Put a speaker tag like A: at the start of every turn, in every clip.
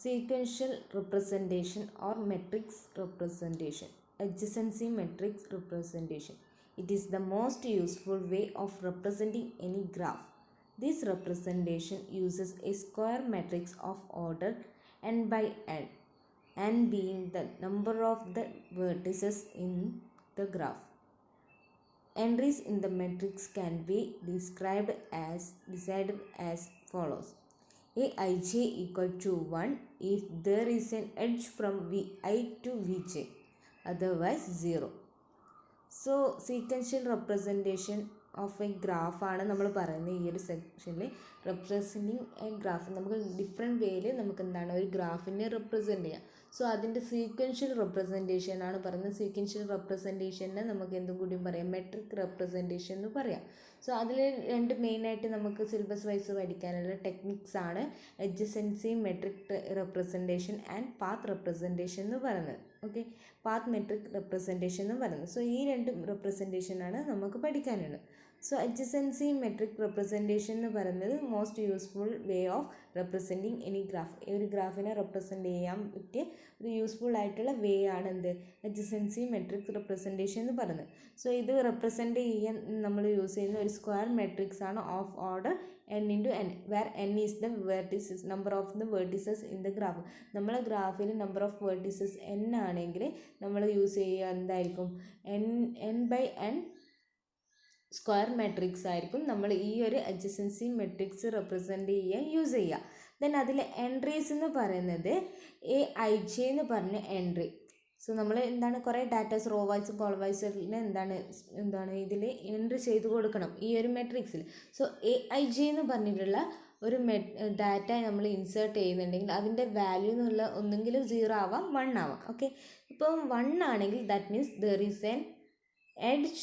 A: sequential representation or matrix representation, adjacency matrix representation. It is the most useful way of representing any graph. This representation uses a square matrix of order n by n, n being the number of the vertices in the graph. Entries in the matrix can be decided as follows. Aij equal to 1 if there is an edge from Vi to Vj, otherwise 0. So sequential representation of a graph ആണ് നമ്മൾ പറയുന്നത് ഈ ഒരു സെക്ഷനിൽ. Representing A graph നമുക്ക് different വേയിൽ നമുക്ക് എന്താണ് ഒരു ഗ്രാഫിനെ റെപ്രസെൻറ്റ് ചെയ്യാം. സോ അതിൻ്റെ സീക്വൻഷ്യൽ റെപ്രസെൻറ്റേഷൻ ആണ് പറയുന്നത്. സീക്വൻഷ്യൽ റെപ്രസെൻറ്റേഷനെ നമുക്ക് എന്തും കൂടിയും പറയാം, മെട്രിക് റെപ്രസെൻറ്റേഷൻ എന്ന് പറയാം. സോ അതിൽ രണ്ട് മെയിനായിട്ട് നമുക്ക് സിലബസ് വൈസ് പഠിക്കാനുള്ള ടെക്നിക്സ് ആണ് adjacency matrix representation and path representation എന്ന് പറയുന്നത്. ഓക്കെ, പാത്ത് മെട്രിക് റെപ്രസെൻറ്റേഷൻ എന്ന് പറയുന്നത്. സോ ഈ രണ്ട് റെപ്രസെൻറ്റേഷനാണ് നമുക്ക് പഠിക്കാനുള്ളത്. സോ എഡ്ജസൻസി മെട്രിക് റെപ്രസെൻറ്റേഷൻ എന്ന് പറയുന്നത് most useful way of representing any graph. ഈ ഒരു ഗ്രാഫിനെ റെപ്രസെൻറ്റ് ചെയ്യാൻ പറ്റിയ ഒരു യൂസ്ഫുൾ ആയിട്ടുള്ള വേ ആണ് എന്ത് എഡ്ജസൻസി മെട്രിക് റെപ്രസെൻറ്റേഷൻ എന്ന് പറയുന്നത്. സോ ഇത് റെപ്രസെൻറ്റ് ചെയ്യാൻ നമ്മൾ യൂസ് ചെയ്യുന്ന ഒരു സ്ക്വയർ മെട്രിക്സ് ആണ് of order n into n, where n is the vertices, number of the vertices in the graph. നമ്മളെ ഗ്രാഫിൽ നമ്പർ ഓഫ് വേർട്ടിസസ് n ആണെങ്കിൽ നമ്മൾ യൂസ് ചെയ്യുക എന്തായിരിക്കും, n by n square matrix ആയിരിക്കും നമ്മൾ ഈ ഒരു അഡ്ജസൻസി മെട്രിക്സ് റെപ്രസെൻറ്റ് ചെയ്യാൻ യൂസ് ചെയ്യുക. ദെൻ അതിൽ എൻട്രീസ് എന്ന് പറയുന്നത് Aij എന്ന് പറഞ്ഞ എൻട്രി. സോ നമ്മൾ എന്താണ് കുറേ ഡാറ്റാസ് റോ വൈസും കോളം വൈസിന് എന്താണ് ഇതിൽ എൻട്രി ചെയ്ത് കൊടുക്കണം ഈ ഒരു മെട്രിക്സിൽ. സോ Aij എന്ന് പറഞ്ഞിട്ടുള്ള ഒരു ഡാറ്റ നമ്മൾ ഇൻസേർട്ട് ചെയ്യുന്നുണ്ടെങ്കിൽ അതിൻ്റെ വാല്യൂ എന്നുള്ള ഒന്നെങ്കിൽ 0 ആവാം 1 ആവാം. ഓക്കെ, ഇപ്പം 1 ആണെങ്കിൽ that means there is N edge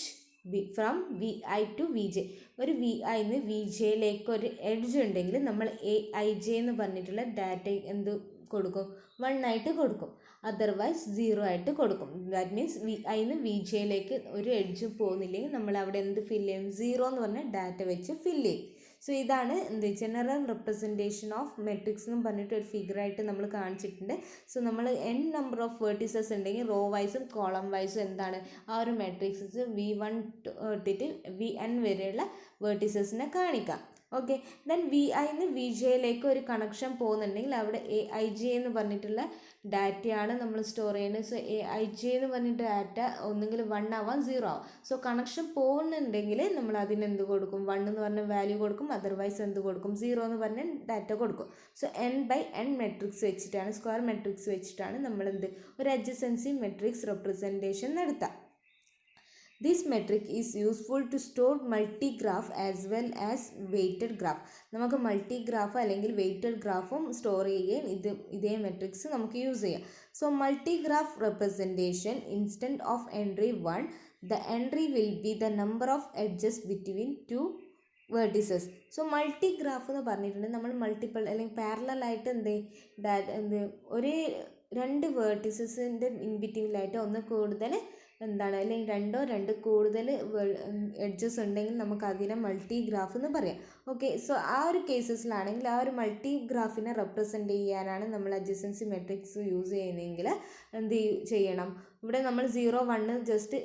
A: from Vi to Vj. ഒരു വിന്ന് വിജയിലേക്ക് ഒരു എഡ്ജ് ഉണ്ടെങ്കിൽ നമ്മൾ Aij എന്ന് പറഞ്ഞിട്ടുള്ള ഡാറ്റ എന്ത് കൊടുക്കും, 1 ആയിട്ട് കൊടുക്കും, അതർവൈസ് 0 ആയിട്ട് കൊടുക്കും. ദാറ്റ് മീൻസ് വിന്ന് വിജയിലേക്ക് ഒരു എഡ്ജ് പോകുന്നില്ലെങ്കിൽ നമ്മൾ അവിടെ എന്ത് ഫില്ല് ചെയ്യും, 0 എന്ന് പറഞ്ഞ ഡാറ്റ വെച്ച് ഫില്ല് ചെയ്യും. സോ ഇതാണ് എന്ത് ജനറൽ റെപ്രസെൻറ്റേഷൻ ഓഫ് മെട്രിക്സ് എന്ന് പറഞ്ഞിട്ട് ഒരു ഫിഗറായിട്ട് നമ്മൾ കാണിച്ചിട്ടുണ്ട്. സോ നമ്മൾ n നമ്പർ ഓഫ് വേർട്ടിസസ് ഉണ്ടെങ്കിൽ റോ വൈസും കോളം വൈസും എന്താണ് ആ ഒരു മെട്രിക്സസ് V1 തൊട്ടിട്ട് Vn വരെയുള്ള വേർട്ടിസസിനെ കാണിക്കാം. ഓക്കെ, ദെൻ വിന്ന് വിജയിലേക്ക് ഒരു കണക്ഷൻ പോകുന്നുണ്ടെങ്കിൽ അവിടെ Aij എന്ന് പറഞ്ഞിട്ടുള്ള ഡാറ്റയാണ് നമ്മൾ സ്റ്റോർ ചെയ്യുന്നത്. സോ Aij എന്ന് പറഞ്ഞിട്ട് ഡാറ്റ ഒന്നുകിൽ 1 ആവാം 0 ആവാം. സോ കണക്ഷൻ പോകുന്നുണ്ടെങ്കിൽ നമ്മൾ അതിനെന്ത് കൊടുക്കും, 1 എന്ന് പറഞ്ഞ വാല്യൂ കൊടുക്കും, അതർവൈസ് എന്ത് കൊടുക്കും, 0 എന്ന് പറഞ്ഞ ഡാറ്റ കൊടുക്കും. So n by n matrix വെച്ചിട്ടാണ്, സ്ക്വയർ മെട്രിക്സ് വെച്ചിട്ടാണ് നമ്മൾ ഒരു അഡ്ജസൻസി മെട്രിക്സ് റെപ്രസെൻറ്റേഷൻ നടത്താം. This metric is useful to store multi-graph as well as weighted graph. നമുക്ക് മൾട്ടി ഗ്രാഫ് അല്ലെങ്കിൽ വെയ്റ്റഡ് ഗ്രാഫും സ്റ്റോർ ചെയ്യുകയും ഇതേ മെട്രിക്സ് നമുക്ക് യൂസ് ചെയ്യാം. So multi graph representation instant of entry 1, the entry will be the number of edges between two vertices. So multi graph എന്ന് പറഞ്ഞിട്ടുണ്ടെങ്കിൽ നമ്മൾ multiple അല്ലെങ്കിൽ പാരലൽ ആയിട്ട് ഒരു 2 വേർട്ടിസസിൻ്റെ ഇൻ ബിറ്റ്വീനിലായിട്ട് ഒന്ന് കൂടുതൽ അല്ലെങ്കിൽ 2 കൂടുതൽ എഡ്ജസ് ഉണ്ടെങ്കിൽ നമുക്ക് അതിനെ മൾട്ടി ഗ്രാഫ് എന്ന് പറയാം. ഓക്കെ, സോ ആ ഒരു കേസസിലാണെങ്കിൽ ആ ഒരു മൾട്ടി ഗ്രാഫിനെ റെപ്രസെൻറ്റ് ചെയ്യാനാണ് നമ്മൾ അഡ്ജസൻസി മെട്രിക്സ് യൂസ് ചെയ്യുന്നതെങ്കിൽ എന്ത് ചെയ്യണം, ഇവിടെ നമ്മൾ 0 1 ജസ്റ്റ്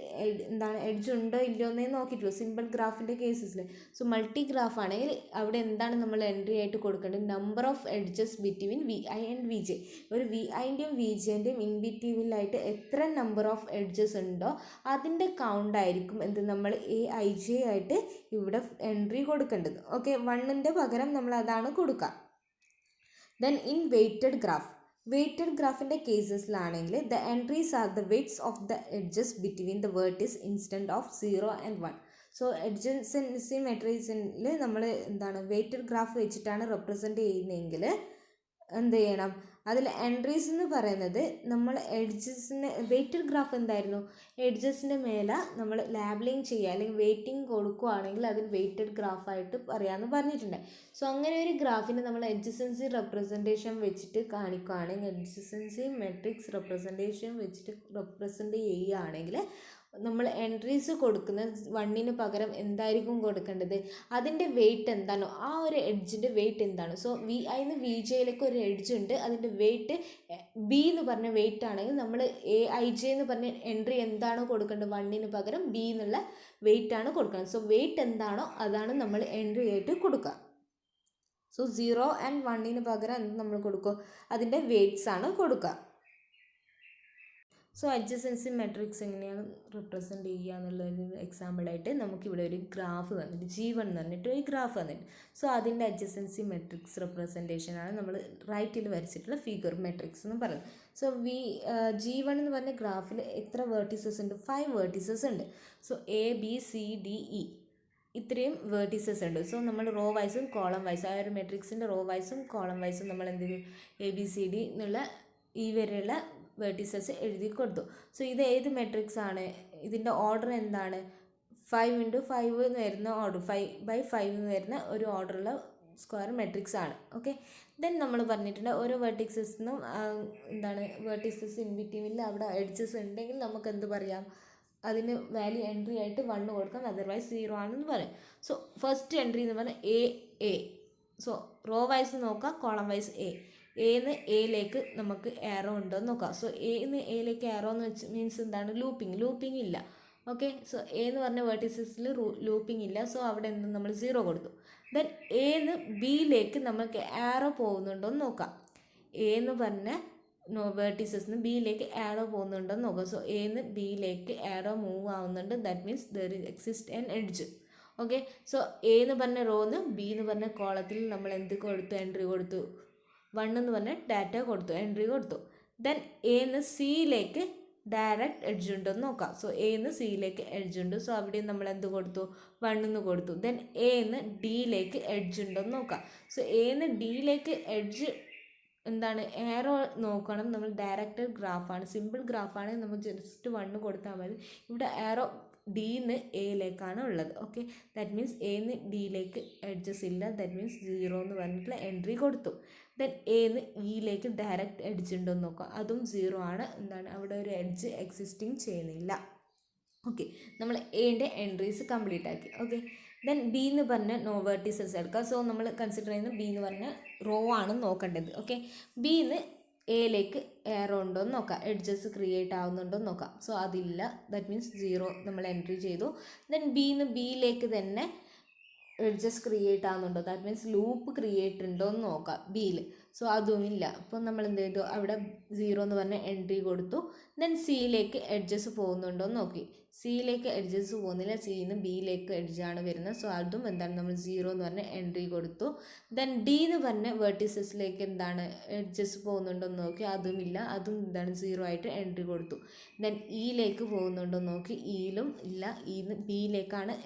A: എഡ്ജ് ഉണ്ടോ ഇല്ലയോ എന്നേ നോക്കിയിട്ടുള്ളൂ സിമ്പിൾ ഗ്രാഫിൻ്റെ കേസസിൽ. സോ മൾട്ടി ഗ്രാഫ് ആണെങ്കിൽ അവിടെ എന്താണ് നമ്മൾ എൻട്രി ആയിട്ട് കൊടുക്കേണ്ടത്, number of edges between Vi and Vj. ഒരു വിൻ്റെയും വിജേൻ്റെയും ഇൻ ബിറ്റ്വീനിലായിട്ട് എത്ര നമ്പർ ഓഫ് എഡ്ജസ് ഉണ്ടോ അതിൻ്റെ കൗണ്ട് ആയിരിക്കും നമ്മൾ Aij ആയിട്ട് ഇവിടെ എൻട്രി കൊടുക്കേണ്ടത്. ഓക്കെ, 1ൻ്റെ പകരം നമ്മൾ അതാണ് കൊടുക്കുക. ദെൻ ഇൻ വെയ്റ്റഡ് ഗ്രാഫിൻ്റെ കേസസിലാണെങ്കിൽ the entries are the weights of the edges between the vertices instead of 0 and 1. So adjacency മെട്രിക്സിൽ നമ്മൾ വെയ്റ്റഡ് ഗ്രാഫ് വെച്ചിട്ടാണ് റെപ്രസെൻറ്റ് ചെയ്യുന്നതെങ്കിൽ എന്ത് ചെയ്യണം, അതിൽ എൻട്രീസ് എന്ന് പറയുന്നത് നമ്മൾ എഡ്ജസിന് വെയ്റ്റഡ് ഗ്രാഫ് എന്തായിരുന്നു, എഡ്ജസിൻ്റെ മേലെ നമ്മൾ ലാബിലിംഗ് ചെയ്യുക അല്ലെങ്കിൽ വെയ്റ്റിംഗ് കൊടുക്കുകയാണെങ്കിൽ അതിൽ വെയ്റ്റഡ് ഗ്രാഫായിട്ട് പറയാമെന്ന് പറഞ്ഞിട്ടുണ്ട്. സോ അങ്ങനെ ഒരു ഗ്രാഫിന് നമ്മൾ എഡ്ജസൻസി റെപ്രസെൻറ്റേഷൻ വെച്ചിട്ട് കാണിക്കുകയാണെങ്കിൽ എഡ്ജസൻസി മെട്രിക്സ് റെപ്രസെൻറ്റേഷൻ വെച്ചിട്ട് റെപ്രസെൻറ്റ് ചെയ്യുകയാണെങ്കിൽ നമ്മൾ എൻട്രീസ് കൊടുക്കുന്ന 1ന് പകരം എന്തായിരിക്കും കൊടുക്കേണ്ടത്, അതിൻ്റെ വെയിറ്റ് എന്താണോ ആ ഒരു എഡ്ജിൻ്റെ വെയിറ്റ് എന്താണോ. സോ അതിന് വി ജെയിലേക്ക് ഒരു എഡ്ജ് ഉണ്ട്, അതിൻ്റെ വെയിറ്റ് ബി എന്ന് പറഞ്ഞ വെയിറ്റ് ആണെങ്കിൽ നമ്മൾ ഐ ജെ എന്ന് പറഞ്ഞ എൻട്രി എന്താണോ കൊടുക്കേണ്ടത് 1ന് പകരം ബി എന്നുള്ള വെയിറ്റ് ആണ് കൊടുക്കുന്നത്. സോ വെയിറ്റ് എന്താണോ അതാണ് നമ്മൾ എൻട്രി ആയിട്ട് കൊടുക്കുക. സോ 0 ആൻഡ് 1ന് പകരം എന്ത് നമ്മൾ കൊടുക്കുക, അതിൻ്റെ വെയിറ്റ്സ് ആണ് കൊടുക്കുക. സോ അഡ്ജസൻസി മെട്രിക്സ് എങ്ങനെയാണ് റിപ്രസെൻറ്റ് ചെയ്യുക എന്നുള്ളൊരു എക്സാമ്പിളായിട്ട് നമുക്കിവിടെ ഒരു ഗ്രാഫ് തന്നിട്ട് G1 എന്ന് പറഞ്ഞിട്ട് ഒരു ഗ്രാഫ് തന്നിട്ട്, സോ അതിൻ്റെ അഡ്ജസൻസി മെട്രിക്സ് റിപ്രസെൻറ്റേഷനാണ് നമ്മൾ റൈറ്റിൽ വരച്ചിട്ടുള്ള ഫിഗർ മെട്രിക്സ് എന്ന് പറയുന്നത്. സോ G1 എന്ന് പറഞ്ഞ ഗ്രാഫിൽ എത്ര വേർട്ടീസസ് ഉണ്ട്, 5 വേർട്ടീസസ് ഉണ്ട്. സോ ABCDE ഇത്രയും വേർട്ടീസസ് ഉണ്ട്. സോ നമ്മൾ റോ വൈസും കോളം വൈസും ആ ഒരു മെട്രിക്സിൻ്റെ റോ വൈസും കോളം വൈസും നമ്മൾ എന്ത് ചെയ്തു, ABCD എന്നുള്ള ഈ വരെയുള്ള വേർട്ടീസസ് എഴുതി കൊടുത്തു. സോ ഇത് ഏത് മെട്രിക്സ് ആണ്, ഇതിൻ്റെ ഓർഡർ എന്താണ്, 5 × 5 എന്ന് വരുന്ന ഓർഡർ, 5/5 എന്ന് വരുന്ന ഒരു ഓർഡറുള്ള സ്ക്വയർ മെട്രിക്സ് ആണ്. ഓക്കെ, ദെൻ നമ്മൾ പറഞ്ഞിട്ടുണ്ട് ഓരോ വേർട്ടിക്സസിനും എന്താണ് വേർട്ടിക്സസ് ഇൻ ബിറ്റ്വീനിൽ അവിടെ എഡ്ജസ് ഉണ്ടെങ്കിൽ നമുക്ക് എന്ത് പറയാം, അതിന് വാല്യൂ എൻട്രി ആയിട്ട് 1 കൊടുക്കാം, അതർവൈസ് 0 ആണെന്ന് പറയും. സോ ഫസ്റ്റ് എൻട്രി എന്ന് പറഞ്ഞാൽ A. സോ റോ വൈസ് നോക്കാം, കോളം വൈസ് എന്ന് എയിലേക്ക് നമുക്ക് ആരോ ഉണ്ടോ എന്ന് നോക്കാം. സോ എന്ന് എയിലേക്ക് ആരോ എന്ന് വെച്ച് മീൻസ് എന്താണ്, ലൂപ്പിംഗ് ഇല്ല. ഓക്കെ, സോ എന്ന് പറഞ്ഞ വേർട്ടിസസിൽ ലൂപ്പിംഗ് ഇല്ല. സോ അവിടെ എന്ത് നമ്മൾ 0 കൊടുത്തു. ദെൻ എന്ന് ബിയിലേക്ക് നമുക്ക് ആരോ പോകുന്നുണ്ടോ എന്ന് നോക്കാം. എന്ന് പറഞ്ഞ വേർട്ടിസസിന് ബിയിലേക്ക് ആരോ പോകുന്നുണ്ടോ എന്ന് നോക്കാം. സോ എന്ന് ബിയിലേക്ക് ആരോ മൂവ് ആവുന്നുണ്ട്, that means there exist an edge. Okay, so എന്ന് പറഞ്ഞ റോന്ന് ബി എന്ന് പറഞ്ഞ കോളത്തിൽ നമ്മൾ എന്ത് കൊടുത്തു, എൻട്രി കൊടുത്തു, 1 എന്ന് പറഞ്ഞ ഡാറ്റ കൊടുത്തു, എൻട്രി കൊടുത്തു. ദെൻ എന്ന് സിയിലേക്ക് ഡയറക്റ്റ് എഡ്ജ് ഉണ്ടോ എന്ന് നോക്കാം. സോ എന്ന് സിയിലേക്ക് എഡ്ജ് ഉണ്ട്. സോ അവിടെ നമ്മൾ എന്ത് കൊടുത്തു, 1 എന്ന് കൊടുത്തു. ദെൻ എന്ന് ഡിയിലേക്ക് എഡ്ജ് ഉണ്ടോ എന്ന് നോക്കാം. സോ എന്ന് ഡിയിലേക്ക് എഡ്ജ് എന്താണ്, ആരോ നോക്കണം. നമ്മൾ ഡയറക്റ്റഡ് ഗ്രാഫാണ്, സിമ്പിൾ ഗ്രാഫാണ്, നമ്മൾ ജസ്റ്റ് 1 കൊടുത്താൽ മതി. ഇവിടെ ആരോ ഡിന്ന് എയിലേക്കാണ് ഉള്ളത്. ഓക്കെ, ദാറ്റ് മീൻസ് എന്ന് ഡിയിലേക്ക് എഡ്ജസ് ഇല്ല, ദാറ്റ് മീൻസ് 0 എന്ന് പറഞ്ഞിട്ടുള്ള എൻട്രി കൊടുത്തു. ദെൻ എന്ന് ഇയിലേക്ക് ഡയറക്റ്റ് എഡ്ജ് ഉണ്ടോ എന്ന് നോക്കാം, അതും 0 ആണ്. എന്താണ്, അവിടെ ഒരു എഡ്ജ് എക്സിസ്റ്റിംഗ് ചെയ്യുന്നില്ല. ഓക്കെ, നമ്മൾ എൻ്റെ എൻട്രീസ് കംപ്ലീറ്റ് ആക്കി. ഓക്കെ, ദെൻ ബി എന്ന് പറഞ്ഞ നോ വേർട്ടിസസ് എടുക്കുക. സോ നമ്മൾ കൺസിഡർ ചെയ്യുന്ന ബി എന്ന് പറഞ്ഞ റോ ആണ് നോക്കേണ്ടത്. ഓക്കെ, ബിന്ന് എയിലേക്ക് എയറോ ഉണ്ടോ എന്ന് നോക്കാം, എഡ്ജസ് ക്രിയേറ്റ് ആവുന്നുണ്ടോ എന്ന് നോക്കാം. സോ അതില്ല, ദാറ്റ് മീൻസ് 0 നമ്മൾ എൻട്രി ചെയ്തു. ദെൻ ബിന്ന് ബിയിലേക്ക് തന്നെ എഡ്ജസ് ക്രിയേറ്റ് ആവുന്നുണ്ടോ, ദാറ്റ് മീൻസ് ലൂപ്പ് ക്രിയേറ്റ് ഉണ്ടോ എന്ന് നോക്കാം ബിയിൽ. സോ അതുമില്ല. അപ്പോൾ നമ്മൾ എന്ത് ചെയ്തു, അവിടെ 0 എന്ന് പറഞ്ഞ എൻട്രി കൊടുത്തു. ദെൻ സിയിലേക്ക് എഡ്ജസ് പോകുന്നുണ്ടോ എന്ന് നോക്കി, സിയിലേക്ക് എഡ്ജസ് പോകുന്നില്ല, സിന്ന് ബിയിലേക്ക് എഡ്ജാണ് വരുന്നത്. സോ അതും എന്താണ്, നമ്മൾ 0 എന്ന് പറഞ്ഞ എൻട്രി കൊടുത്തു. ദെൻ ഡി എന്ന് പറഞ്ഞ വേർട്ടിസസിലേക്ക് എന്താണ് എഡ്ജസ് പോകുന്നുണ്ടോ എന്ന് നോക്കി, അതുമില്ല, അതും എന്താണ് 0 ആയിട്ട് എൻട്രി കൊടുത്തു. ദെൻ ഇയിലേക്ക് പോകുന്നുണ്ടോ എന്ന് നോക്കി, ഇയിലും ഇല്ല, ഇന്ന് ബിയിലേക്കാണ്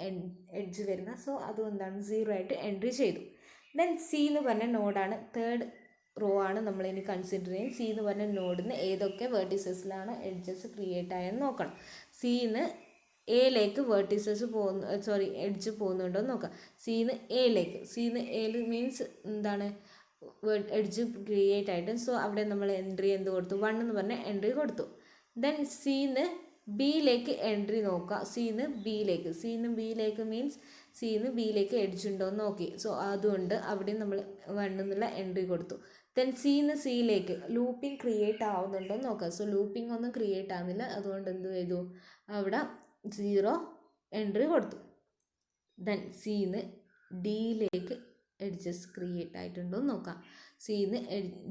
A: എഡ്ജ് വരുന്നത്. സോ അതും എന്താണ് 0 ആയിട്ട് എൻട്രി ചെയ്തു. ദെൻ സി എന്ന് പറഞ്ഞ നോഡാണ്, തേർഡ് റോ ആണ് നമ്മൾ ഇനി കൺസിഡർ ചെയ്യും. സി എന്ന് പറഞ്ഞ നോഡിന് ഏതൊക്കെ വേർട്ടിസസിലാണ് എഡ്ജസ് ക്രിയേറ്റ് ആയെന്ന് നോക്കണം. സിന്ന് എയിലേക്ക് വേർട്ടിസസ് എഡ്ജ് പോകുന്നുണ്ടോ എന്ന് നോക്കാം. സിന്ന് എയിൽ മീൻസ് എന്താണ്, എഡ്ജ് ക്രിയേറ്റ് ആയിട്ട്. സോ അവിടെ നമ്മൾ എൻട്രി എന്ത് കൊടുത്തു, 1 എന്ന് പറഞ്ഞ എൻട്രി കൊടുത്തു. ദെൻ സിന്ന് ബിയിലേക്ക് എൻട്രി നോക്കുക, സിന്ന് ബിയിലേക്ക് മീൻസ് സിന്ന് ബിയിലേക്ക് എഡ്ജ് ഉണ്ടോ എന്ന് നോക്കി. സോ അതുകൊണ്ട് അവിടെ നമ്മൾ 1 എന്നുള്ള എൻട്രി കൊടുത്തു. ദെൻ സിന്ന് സിയിലേക്ക് ലൂപ്പിംഗ് ക്രിയേറ്റ് ആവുന്നുണ്ടോ എന്ന് നോക്കുക. സോ ലൂപ്പിംഗ് ഒന്നും ക്രിയേറ്റ് ആവുന്നില്ല, അതുകൊണ്ട് എന്ത് ചെയ്തു, അവിടെ 0 എൻട്രി കൊടുത്തു. ദെൻ സിന്ന് ഡിയിലേക്ക് എഡ്ജസ് ക്രിയേറ്റ് ആയിട്ടുണ്ടോ എന്ന് നോക്കാം. സിന്ന്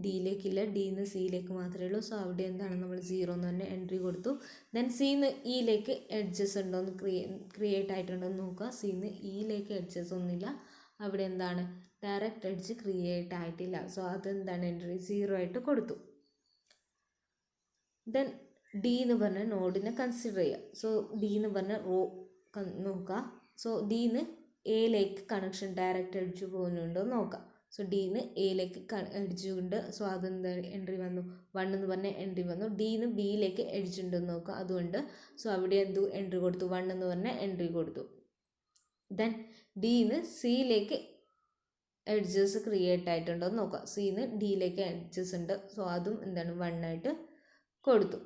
A: ഡിയിലേക്കില്ല, ഡിന്ന് സിയിലേക്ക് മാത്രമേ ഉള്ളൂ. സോ അവിടെ എന്താണ്, നമ്മൾ 0 എന്ന് തന്നെ എൻട്രി കൊടുത്തു. ദെൻ സിന്ന് ഇയിലേക്ക് എഡ്ജസ് ഉണ്ടോ എന്ന് ക്രിയേറ്റ് ആയിട്ടുണ്ടോ എന്ന് നോക്കുക. സിന്ന് ഇയിലേക്ക് എഡ്ജസ് ഒന്നുമില്ല, അവിടെ എന്താണ് ഡയറക്റ്റ് എഡ്ജ് ക്രിയേറ്റ് ആയിട്ടില്ല. സോ അതെന്താണ് എൻട്രി 0 ആയിട്ട് കൊടുത്തു. ദെൻ ഡി എന്ന് പറഞ്ഞ നോഡിനെ കൺസിഡർ ചെയ്യുക. സോ ഡി എന്ന് പറഞ്ഞ റോ നോക്കുക. സോ ഡിന്ന് എയിലേക്ക് കണക്ഷൻ ഡയറക്റ്റ് എഡ്ജ് പോകുന്നുണ്ടോ എന്ന് നോക്കാം. സോ ഡിന്ന് എയിലേക്ക് എഡ്ജ് ഉണ്ട്. സോ അതെന്താ എൻട്രി വന്നു, 1 എന്ന് പറഞ്ഞ എൻട്രി വന്നു. ഡിന്ന് ബിയിലേക്ക് എഡ്ജ് ഉണ്ടെന്ന് നോക്കുക, അതുകൊണ്ട്. സോ അവിടെ എന്തു എൻട്രി കൊടുത്തു, 1 എന്ന് പറഞ്ഞ എൻട്രി കൊടുത്തു. ദെൻ ഡിന്ന് സിയിലേക്ക് എഡ്ജസ് ക്രിയേറ്റ് ആയിട്ടുണ്ടോ എന്ന് നോക്കുക. സിന്ന് ഡിയിലേക്ക് എഡ്ജസ് ഉണ്ട്. സോ അതും എന്താണ് 1 ആയിട്ട് കൊടുത്തു.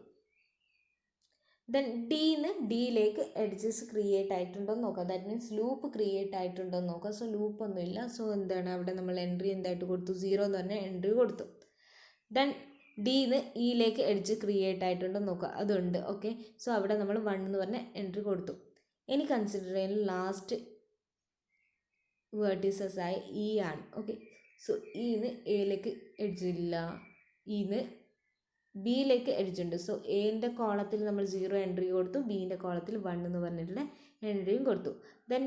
A: ദെൻ ഡിന്ന് ഡിയിലേക്ക് എഡ്ജസ് ക്രിയേറ്റ് ആയിട്ടുണ്ടോ എന്ന് നോക്കാം. ദാറ്റ് മീൻസ് ലൂപ്പ് ക്രിയേറ്റ് ആയിട്ടുണ്ടോ എന്ന് നോക്കാം. സോ ലൂപ്പ് ഒന്നുമില്ല. സോ എന്താണ് അവിടെ നമ്മൾ എൻട്രി എന്തായിട്ട് കൊടുത്തു, 0 എന്ന് പറഞ്ഞാൽ എൻട്രി കൊടുത്തു. ദെൻ ഡിന്ന് ഇയിലേക്ക് എഡ്ജ് ക്രിയേറ്റ് ആയിട്ടുണ്ടോ എന്ന് നോക്കുക, അതുണ്ട്. ഓക്കെ, സോ അവിടെ നമ്മൾ 1 എന്ന് പറഞ്ഞ എൻട്രി കൊടുത്തു. ഇനി കൺസിഡർ ചെയ്യുന്ന ലാസ്റ്റ് വേർട്ടീസസ് ആയ ഇ ആണ്. ഓക്കെ, സോ ഇന്ന് എയിലേക്ക് എഡ്ജ് ഇല്ല, ഇന്ന് ബിയിലേക്ക് എഡ്ജ് ഉണ്ട്. സോ എൻ്റെ കോളത്തിൽ നമ്മൾ 0 എൻട്രി കൊടുത്തു, ബീൻ്റെ കോളത്തിൽ 1 എന്ന് പറഞ്ഞിട്ടുള്ള എൻട്രിയും കൊടുത്തു. ദെൻ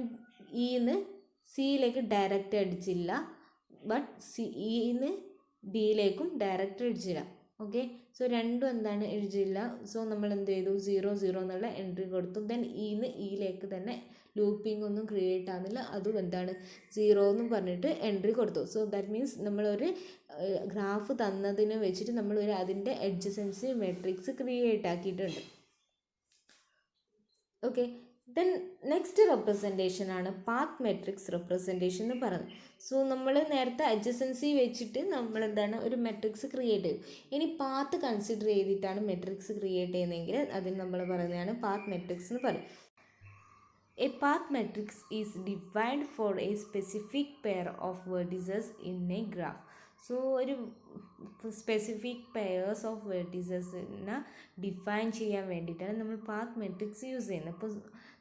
A: ഇന്ന് സിയിലേക്ക് ഡയറക്റ്റ് എഡ്ജ് ഇല്ല, ബട്ട് ഇന്ന് ഡിയിലേക്കും ഡയറക്റ്റ് എഡ്ജ് ഇല്ല. ഓക്കെ, സോ രണ്ടും എന്താണ് എഡ്ജ് ഇല്ല. സോ നമ്മൾ എന്ത് ചെയ്തു, 0 0 എന്നുള്ള എൻട്രി കൊടുത്തു. ദെൻ ഇന്ന് ഇയിലേക്ക് തന്നെ ലൂപ്പിംഗ് ഒന്നും ക്രിയേറ്റ് ആകുന്നില്ല, അതും എന്താണ് 0 എന്നും പറഞ്ഞിട്ട് എൻട്രി കൊടുത്തു. സോ ദാറ്റ് മീൻസ് നമ്മളൊരു ഗ്രാഫ് തന്നതിന് വെച്ചിട്ട് നമ്മളൊരു അതിൻ്റെ എഡ്ജസൻസി മെട്രിക്സ് ക്രിയേറ്റ് ആക്കിയിട്ടുണ്ട്. ഓക്കെ, ദെൻ നെക്സ്റ്റ് റെപ്രസെൻറ്റേഷൻ ആണ് പാത്ത് മെട്രിക്സ് റെപ്രസെൻറ്റേഷൻ എന്ന് പറയുന്നത്. സോ നമ്മൾ നേരത്തെ അഡ്ജസൻസി വെച്ചിട്ട് നമ്മൾ എന്താണ് ഒരു മെട്രിക്സ് ക്രിയേറ്റ് ചെയ്യും. ഇനി പാത്ത് കൺസിഡർ ചെയ്തിട്ടാണ് മെട്രിക്സ് ക്രിയേറ്റ് ചെയ്യുന്നതെങ്കിൽ അതിന് നമ്മൾ പറയുന്നതാണ് പാത്ത് മെട്രിക്സ് എന്ന് പറയും. A path matrix is defined for a specific pair of vertices in a graph. So ഒരു സ്പെസിഫിക് പെയേഴ്സ് ഓഫ് വെർട്ടീസസിനെ ഡിഫൈൻ ചെയ്യാൻ വേണ്ടിയിട്ടാണ് നമ്മൾ പാത്ത് മെട്രിക്സ് യൂസ് ചെയ്യുന്നത്. അപ്പോൾ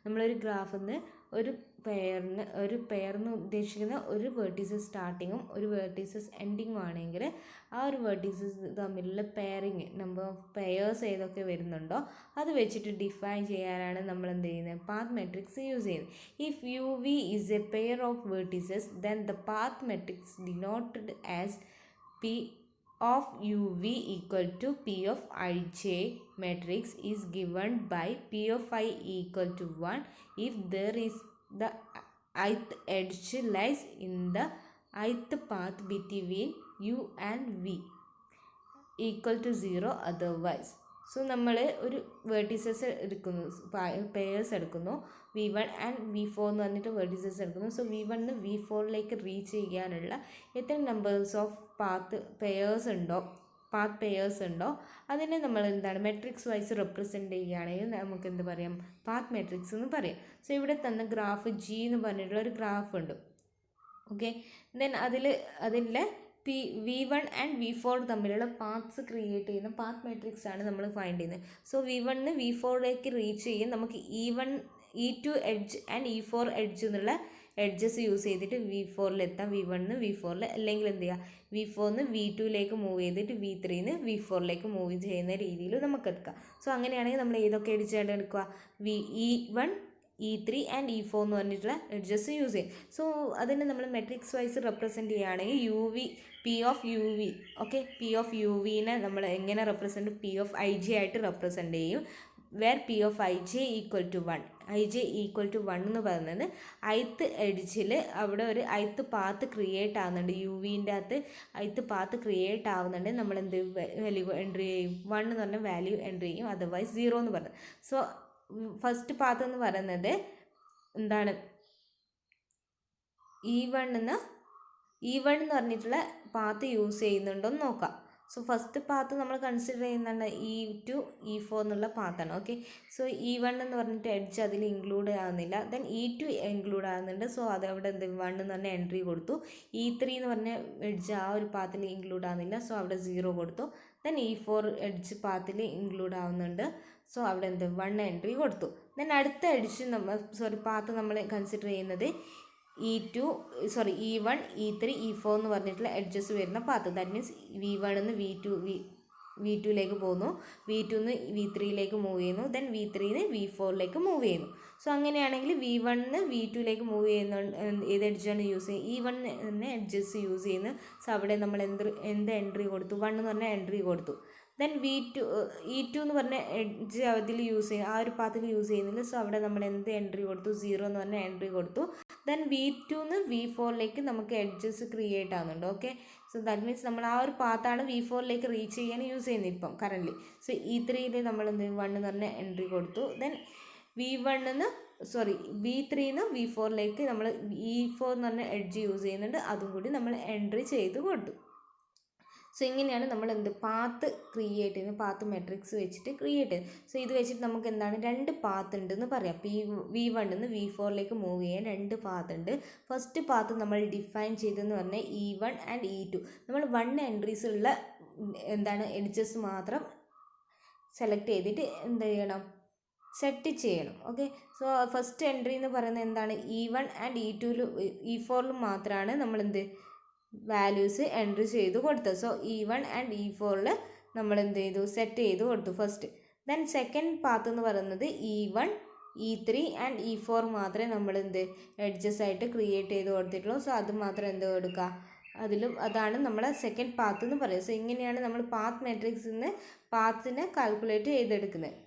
A: നമ്മളൊരു ഗ്രാഫിൽ നിന്ന് ഒരു പെയറിന് ഉദ്ദേശിക്കുന്ന ഒരു വെർട്ടീസസ് സ്റ്റാർട്ടിങ്ങും ഒരു വെർട്ടീസസ് എൻഡിങ്ങും ആണെങ്കിൽ ആ ഒരു വെർട്ടീസസ് തമ്മിലുള്ള പെയറിങ് നമ്പർ ഓഫ് പെയേഴ്സ് ഏതൊക്കെ വരുന്നുണ്ടോ അത് വെച്ചിട്ട് ഡിഫൈൻ ചെയ്യാനാണ് നമ്മൾ എന്ത് ചെയ്യുന്നത്, പാത്ത് മെട്രിക്സ് യൂസ് ചെയ്യുന്നത്. If u v is a pair of vertices then the path matrix denoted as P of uv equal to P of ij matrix is given by P of I equal to 1 if there is the ith edge lies in the ith path between u and v equal to 0 otherwise. So നമ്മൾ ഒരു vertices എടുക്കുന്നു, pairs എടുക്കുന്നു, V1 and V4 എന്ന് പറഞ്ഞിട്ട് vertices എടുക്കുന്നു. So V1 നിന്ന് V4ലേക്ക് reach ചെയ്യാനുള്ള എത്ര നമ്പേഴ്സ് ഓഫ് പാത്ത് പെയേഴ്സ് ഉണ്ടോ അതിനെ നമ്മൾ എന്താണ് മെട്രിക്സ് വൈസ് റെപ്രസെൻറ്റ് ചെയ്യുകയാണെങ്കിൽ നമുക്ക് എന്ത് പറയാം, പാത്ത് മെട്രിക്സ് എന്ന് പറയാം. സോ ഇവിടെ തന്ന ഗ്രാഫ് G എന്ന് പറഞ്ഞിട്ടുള്ള ഒരു ഗ്രാഫ് ഉണ്ട്. ഓക്കെ, ദെൻ അതിലെ V1 ആൻഡ് V4 തമ്മിലുള്ള പാത്ത്സ് ക്രിയേറ്റ് ചെയ്യുന്ന പാത്ത് മെട്രിക്സ് ആണ് നമ്മൾ ഫൈൻഡ് ചെയ്യുന്നത്. സോ V1 നിന്ന് V4ലേക്ക് റീച്ച് ചെയ്യാൻ നമുക്ക് E2 edge and E4 edge എന്നുള്ള എഡ്ജസ് യൂസ് ചെയ്തിട്ട് V4ലെത്താം, V1 നിന്ന് V4ൽ, അല്ലെങ്കിൽ എന്ത് ചെയ്യുക, V4 നിന്ന് V2ലേക്ക് മൂവ് ചെയ്തിട്ട് V3 നിന്ന് V4ലേക്ക് മൂവ് ചെയ്യുന്ന രീതിയിൽ നമുക്ക് എടുക്കാം. സോ അങ്ങനെയാണെങ്കിൽ നമ്മൾ ഏതൊക്കെ എഡ്ജായിട്ട് എടുക്കുക, E1 E3 ആൻഡ് E4 എന്ന് പറഞ്ഞിട്ടുള്ള എഡ്ജസ് യൂസ് ചെയ്യും. സോ അതിന് നമ്മൾ മെട്രിക്സ് വൈസ് റെപ്രസെൻറ്റ് ചെയ്യുകയാണെങ്കിൽ P of u v, okay, P of u വിനെ നമ്മൾ എങ്ങനെ represent, P of i j ആയിട്ട് റെപ്രസെൻറ്റ് ചെയ്യും. Where P of i j equal to 1, i j equal to 1 എന്ന് പറയുന്നത് ith എഡ്ജിൽ അവിടെ ഒരു ith പാത്ത് ക്രിയേറ്റ് ആവുന്നുണ്ട്, യു വിൻ്റെ അകത്ത് ith പാത്ത് ക്രിയേറ്റ് ആവുന്നുണ്ട്, നമ്മൾ എന്ത് വാല്യൂ എൻട്രി ചെയ്യും, 1 എന്ന് പറഞ്ഞ വാല്യൂ എൻട്രി ചെയ്യും, അതർവൈസ് 0 എന്ന് പറയുന്നത്. സോ ഫസ്റ്റ് പാത്ത് എന്ന് പറയുന്നത് എന്താണ്, E1 എന്ന് പറഞ്ഞിട്ടുള്ള പാത്ത് യൂസ് ചെയ്യുന്നുണ്ടോ എന്ന് നോക്കാം. സോ ഫസ്റ്റ് പാത്ത് നമ്മൾ കൺസിഡർ ചെയ്യുന്നുണ്ട് E2 E4 എന്നുള്ള പാത്താണ്. ഓക്കെ, സോ E1 എന്ന് പറഞ്ഞിട്ട് എഡ്ജ് അതിൽ ഇൻക്ലൂഡ് ആകുന്നില്ല, ദെൻ E2 ഇൻക്ലൂഡ് ആകുന്നുണ്ട്. സോ അത് അവിടെ 1 എന്ന് പറഞ്ഞ എൻട്രി കൊടുത്തു. E3 എന്ന് പറഞ്ഞ എഡ്ജ് ആ ഒരു പാത്തിൽ ഇൻക്ലൂഡ് ആകുന്നില്ല, സോ അവിടെ 0 കൊടുത്തു. ദെൻ E4 എഡ്ജ് പാത്തിൽ ഇൻക്ലൂഡ് ആവുന്നുണ്ട്, സോ അവിടെ 1 എൻട്രി കൊടുത്തു. ദെൻ അടുത്ത എഡ്ജ് പാത്ത് നമ്മൾ കൺസിഡർ ചെയ്യുന്നത് E1 E3 E4 എന്ന് പറഞ്ഞിട്ടുള്ള എഡ്ജസ് വരുന്ന പാത്ത്. ദാറ്റ് മീൻസ് V1 നിന്ന് V2ലേക്ക് പോകുന്നു, V2 നിന്ന് V3യിലേക്ക് മൂവ് ചെയ്യുന്നു, ദെൻ V3 നിന്ന് V4ലേക്ക് മൂവ് ചെയ്യുന്നു. സോ അങ്ങനെയാണെങ്കിൽ V1 നിന്ന് V2ലേക്ക് മൂവ് ചെയ്യുന്ന ഏത് എഡ്ജാണ് യൂസ് ചെയ്യുന്നത്, E1 തന്നെ എഡ്ജസ് യൂസ് ചെയ്യുന്നത്. സോ അവിടെ നമ്മൾ എന്ത് എൻട്രി കൊടുത്തു, 1 എന്ന് പറഞ്ഞ എൻട്രി കൊടുത്തു. ദെൻ E2 എന്ന് പറഞ്ഞ എഡ്ജ് അതിൽ യൂസ് ചെയ്യും, ആ ഒരു പാത്തിൽ യൂസ് ചെയ്യുന്നില്ല. സോ അവിടെ നമ്മൾ എന്ത് എൻട്രി കൊടുത്തു, 0 എന്ന് പറഞ്ഞ എൻട്രി കൊടുത്തു. ദെൻ V2 നിന്ന് V4ലേക്ക് നമുക്ക് എഡ്ജസ് ക്രിയേറ്റ് ആവുന്നുണ്ട്. ഓക്കെ, സോ ദാറ്റ് മീൻസ് നമ്മൾ ആ ഒരു പാത്താണ് V4ലേക്ക് റീച്ച് ചെയ്യാൻ യൂസ് ചെയ്യുന്നത് ഇപ്പം കറൻ്റ്ലി. സോ E3യിൽ നമ്മൾ 1 എന്ന് പറഞ്ഞ എൻട്രി കൊടുത്തു. ദെൻ V3 നിന്ന് V4ലേക്ക് നമ്മൾ E4 എന്ന് പറഞ്ഞ എഡ്ജ് യൂസ് ചെയ്യുന്നുണ്ട്, അതും കൂടി നമ്മൾ എൻട്രി ചെയ്ത് കൊടുത്തു. സോ ഇങ്ങനെയാണ് നമ്മൾ പാത്ത് ക്രിയേറ്റ് ചെയ്യുന്നത്, പാത്ത് മെട്രിക്സ് വെച്ചിട്ട് ക്രിയേറ്റ് ചെയ്യുന്നത്. സോ ഇത് വെച്ചിട്ട് നമുക്ക് എന്താണ് 2 പാത്ത് ഉണ്ടെന്ന് പറയാം. V1 നിന്ന് V4ലേക്ക് മൂവ് ചെയ്യാൻ 2 പാത്ത് ഉണ്ട്. ഫസ്റ്റ് പാത്ത് നമ്മൾ ഡിഫൈൻ ചെയ്തെന്ന് പറഞ്ഞാൽ E1 ആൻഡ് E2. നമ്മൾ 1 എൻട്രീസ് ഉള്ള എഡ്ജസ് മാത്രം സെലക്ട് ചെയ്തിട്ട് എന്ത് ചെയ്യണം, സെറ്റ് ചെയ്യണം. ഓക്കെ, സോ ഫസ്റ്റ് എൻട്രി എന്ന് പറയുന്നത് എന്താണ്, E1 ആൻഡ് E4 മാത്രമാണ് നമ്മൾ വാല്യൂസ് എൻട്രി ചെയ്ത് കൊടുത്തത്. സോ E1 ആൻഡ് E4 നമ്മൾ എന്ത് ചെയ്തു, സെറ്റ് ചെയ്ത് കൊടുത്തു ഫസ്റ്റ്. ദെൻ സെക്കൻഡ് പാത്ത് എന്ന് പറയുന്നത് E1, E3 ആൻഡ് E4 മാത്രമേ നമ്മൾ എഡ്ജസ് ആയിട്ട് ക്രിയേറ്റ് ചെയ്ത് കൊടുത്തിട്ടുള്ളൂ. സോ അത് മാത്രം കൊടുക്കുക, അതാണ് നമ്മളെ സെക്കൻഡ് പാത്ത് എന്ന് പറയുന്നത്. സോ ഇങ്ങനെയാണ് നമ്മൾ പാത്ത് മെട്രിക്സിൽ നിന്ന് പാത്തിനെ കാൽക്കുലേറ്റ് ചെയ്തെടുക്കുന്നത്.